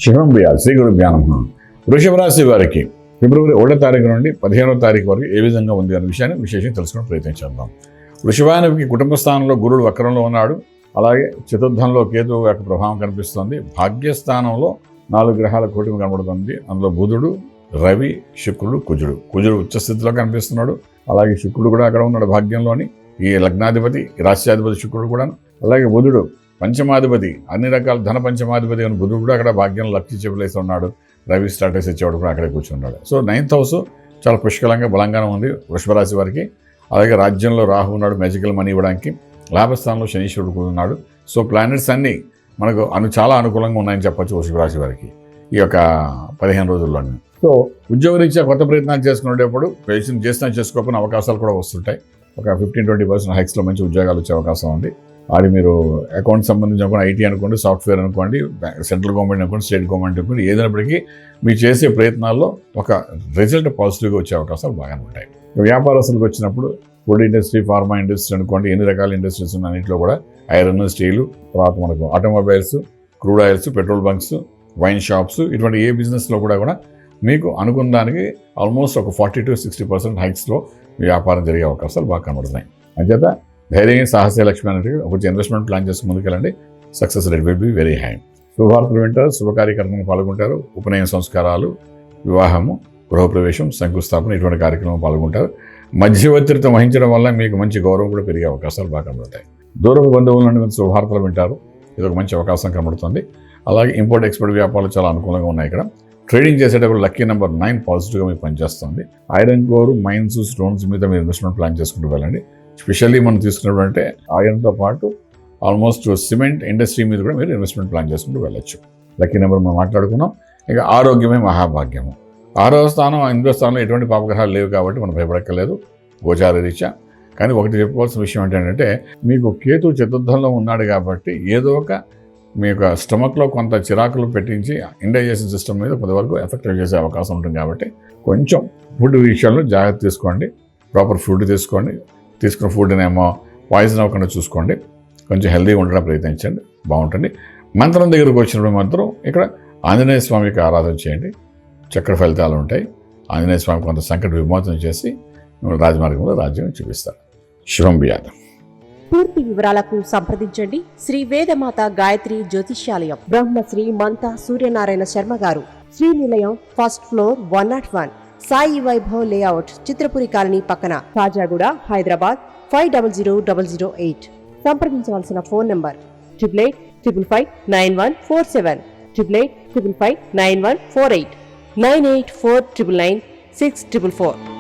శుభం భూయాత్. శ్రీ గురుభ్యో నమః. వృషభ రాశి వారికి ఫిబ్రవరి 1వ తారీఖు నుండి 15వ తారీఖు వరకు ఏ విధంగా ఉంది అనే విషయాన్ని విశేషంగా తెలుసుకునే ప్రయత్నం చేద్దాం. వృషభానికి కుటుంబ స్థానంలో గురుడు వక్రంలో ఉన్నాడు. అలాగే చతుర్థంలో కేతువు యొక్క ప్రభావం కనిపిస్తుంది. భాగ్యస్థానంలో 4 గ్రహాల కూటమి కనబడుతుంది. అందులో బుధుడు, రవి, శుక్రుడు, కుజుడు ఉచ్చస్థితిలో కనిపిస్తున్నాడు. అలాగే శుక్రుడు కూడా అక్కడ ఉన్నాడు భాగ్యంలోని. ఈ లగ్నాధిపతి, రాష్ట్రాధిపతి శుక్రుడు కూడా. అలాగే బుధుడు పంచమాధిపతి, అన్ని రకాల ధన పంచమాధిపతి అని బుధుడు కూడా అక్కడ భాగ్యంలో లక్ష్య చెప్పలేసి ఉన్నాడు. రవి స్టాటస్ ఇచ్చేవాడు కూడా అక్కడే కూర్చున్నాడు. సో 9th హౌస్ చాలా పుష్కలంగా బలంగానే ఉంది వృషభ రాశి వారికి. అలాగే రాజ్యంలో రాహు ఉన్నాడు మ్యాజికల్ మనీ ఇవ్వడానికి. లాభస్థానంలో శనీశ్వరుడు కూడా ఉన్నాడు. సో ప్లానెట్స్ అన్నీ మనకు చాలా అనుకూలంగా ఉన్నాయని చెప్పొచ్చు వృషభ రాశి వారికి ఈ యొక్క 15 రోజుల్లోనే. సో ఉద్యోగరీత్యా కొత్త ప్రయత్నాలు చేసుకునేటప్పుడు ప్రయత్నం చేసినా చేసుకోకపోయిన అవకాశాలు కూడా వస్తుంటాయి. ఒక 15-20% హైక్స్లో మంచి ఉద్యోగాలు వచ్చే అవకాశం ఉంది. అది మీరు అకౌంట్ సంబంధించి అనుకోండి, ఐటీ అనుకోండి, సాఫ్ట్వేర్ అనుకోండి, సెంట్రల్ గవర్నమెంట్ అనుకోండి, స్టేట్ గవర్నమెంట్ అనుకోండి, ఏదైనప్పటికీ మీరు చేసే ప్రయత్నాల్లో ఒక రిజల్ట్ పాజిటివ్గా వచ్చే అవకాశాలు బాగానే ఉంటాయి. వ్యాపారస్తులకు వచ్చినప్పుడు ఫుడ్ ఇండస్ట్రీ, ఫార్మా ఇండస్ట్రీ అనుకోండి, ఎన్ని రకాల ఇండస్ట్రీస్ ఉన్న అన్నింటిలో కూడా ఐరన్, స్టీలు, తర్వాత మనకు automobiles, crude oils, petrol bunks, wine shops, ఇటువంటి ఏ బిజినెస్లో కూడా మీకు అనుకున్న దానికి ఆల్మోస్ట్ ఒక 40-60% హైక్స్లో వ్యాపారం జరిగే అవకాశాలు బాగా కనబడుతున్నాయి. అంచేత ధైర్యం, సాహస లక్ష్మి అనేది ఒక ఇన్వెస్ట్మెంట్ ప్లాన్ చేసి ముందుకెళ్ళండి. Success rate will be very high. శుభవార్తలు వింటారు, శుభకార్యక్రమంలో పాల్గొంటారు. ఉపనయన సంస్కారాలు, వివాహము, గృహప్రవేశం, శంకుస్థాపన ఇటువంటి కార్యక్రమం పాల్గొంటారు. మధ్యవర్తిత్వం వహించడం వల్ల మీకు మంచి గౌరవం కూడా పెరిగే అవకాశాలు బాగా కనబడతాయి. దూరపు బంధువుల నుండి శుభవార్తలు వింటారు. ఇది ఒక మంచి అవకాశం కనబడుతుంది. అలాగే ఇంపోర్ట్ ఎక్స్పోర్ట్ వ్యాపారాలు చాలా అనుకూలంగా ఉన్నాయి. ఇక్కడ ట్రేడింగ్ చేసేటప్పుడు లక్కీ నెంబర్ 9 పాజిటివ్గా మీకు పనిచేస్తుంది. ఐరన్ కోర్, మైన్స్, స్టోన్స్ మీద మీరు ఇన్వెస్ట్మెంట్ ప్లాన్ చేసుకుంటూ వెళ్ళండి. స్పెషల్లీ మనం తీసుకున్నటువంటి ఐరన్తో పాటు ఆల్మోస్ట్ సిమెంట్ ఇండస్ట్రీ మీద కూడా మీరు ఇన్వెస్ట్మెంట్ ప్లాన్ చేసుకుంటూ వెళ్ళొచ్చు. లక్కీ నెంబర్ మనం మాట్లాడుకున్నాం. ఇక ఆరోగ్యమే మహాభాగ్యము. 6వ స్థానం, 8వ స్థానంలో ఎటువంటి పాపగ్రహాలు లేవు కాబట్టి మనం భయపడక్కర్లేదు గోచార రీత్యా. కానీ ఒకటి చెప్పుకోవాల్సిన విషయం ఏంటంటే మీకు కేతు చతుర్థంలో ఉన్నాడు కాబట్టి ఏదో ఒక మీ యొక్క స్టమక్లో కొంత చిరాకులు పెట్టించి ఇండైజెషన్ సిస్టమ్ మీద కొంతవరకు ఎఫెక్ట్ చేసే అవకాశం ఉంటుంది. కాబట్టి కొంచెం ఫుడ్ విషయంలో జాగ్రత్త తీసుకోండి. ప్రాపర్ ఫుడ్ తీసుకోండి. తీసుకున్న ఫుడ్ని ఏమో పాయిజన్ అవ్వకుండా చూసుకోండి. కొంచెం హెల్తీగా ఉండడం ప్రయత్నించండి, బాగుంటుంది. మంత్రం దగ్గరకు వచ్చినప్పుడు మాత్రం ఇక్కడ ఆంజనేయ స్వామికి ఆరాధన చేయండి. చక్ర ఫలితాలు ఉంటాయి. ఆంజనేయ స్వామి కొంత సంకట విమోచన చేసి రాజమార్గంలో రాజ్యం చూపిస్తారు. శుభం భూయాత్. పూర్తి వివరాలకు సంప్రదించండి శ్రీ వేదమాత గాయత్రి జ్యోతిష్యాలయం, బ్రహ్మశ్రీ మంతా సూర్యనారాయణ శర్మ గారు, Srinilayam, first floor, 101, Sai Vaibhav layout, Chitrapuri colony పక్కన, కాజాగూడ, హైదరాబాద్ 500008. సంప్రదించవలసిన ఫోన్ నంబర్ 8855559147, 8855559148, 9849996644.